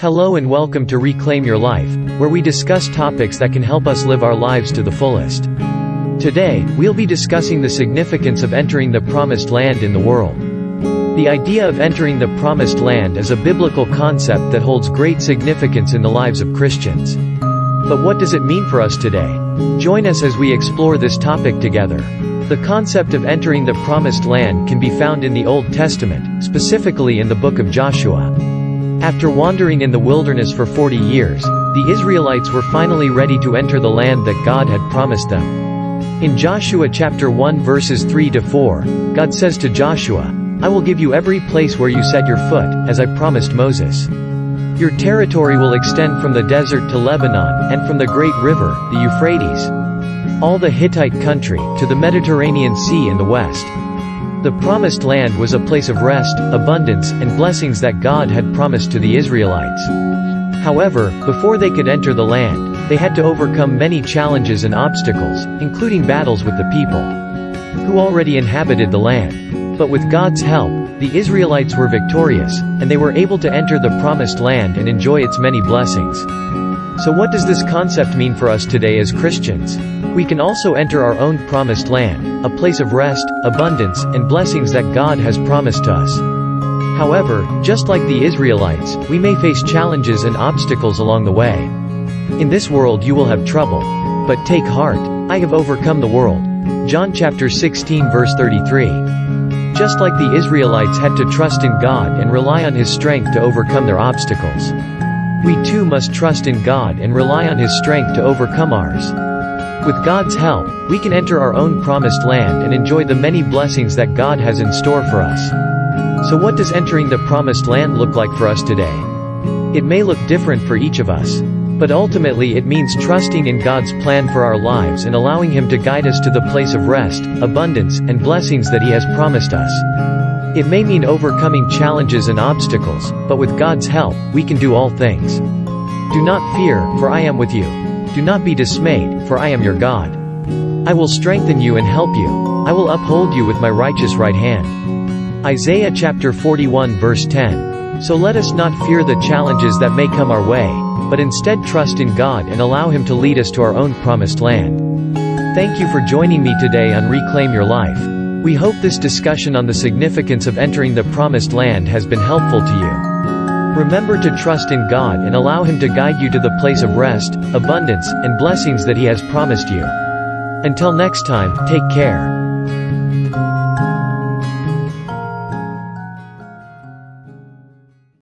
Hello and welcome to Reclaim Your Life, where we discuss topics that can help us live our lives to the fullest. Today, we'll be discussing the significance of entering the promised land in the world. The idea of entering the promised land is a biblical concept that holds great significance in the lives of Christians. But what does it mean for us today? Join us as we explore this topic together. The concept of entering the promised land can be found in the Old Testament, specifically in the book of Joshua. After wandering in the wilderness for 40 years, the Israelites were finally ready to enter the land that God had promised them. In Joshua chapter 1 verses 3 to 4, God says to Joshua, "I will give you every place where you set your foot, as I promised Moses. Your territory will extend from the desert to Lebanon, and from the great river, the Euphrates, all the Hittite country, to the Mediterranean Sea in the west." The promised land was a place of rest, abundance, and blessings that God had promised to the Israelites. However, before they could enter the land, they had to overcome many challenges and obstacles, including battles with the people who already inhabited the land. But with God's help, the Israelites were victorious, and they were able to enter the promised land and enjoy its many blessings. So what does this concept mean for us today as Christians? We can also enter our own promised land, a place of rest, abundance, and blessings that God has promised to us. However, just like the Israelites, we may face challenges and obstacles along the way. In this world you will have trouble. But take heart, I have overcome the world. John chapter 16 verse 33. Just like the Israelites had to trust in God and rely on His strength to overcome their obstacles, we too must trust in God and rely on His strength to overcome ours. With God's help, we can enter our own promised land and enjoy the many blessings that God has in store for us. So what does entering the promised land look like for us today? It may look different for each of us. But ultimately it means trusting in God's plan for our lives and allowing Him to guide us to the place of rest, abundance, and blessings that He has promised us. It may mean overcoming challenges and obstacles, but with God's help, we can do all things. Do not fear, for I am with you. Do not be dismayed, for I am your God. I will strengthen you and help you. I will uphold you with my righteous right hand. Isaiah chapter 41 verse 10. So let us not fear the challenges that may come our way, but instead trust in God and allow Him to lead us to our own promised land. Thank you for joining me today on Reclaim Your Life. We hope this discussion on the significance of entering the promised land has been helpful to you. Remember to trust in God and allow Him to guide you to the place of rest, abundance, and blessings that He has promised you. Until next time, take care.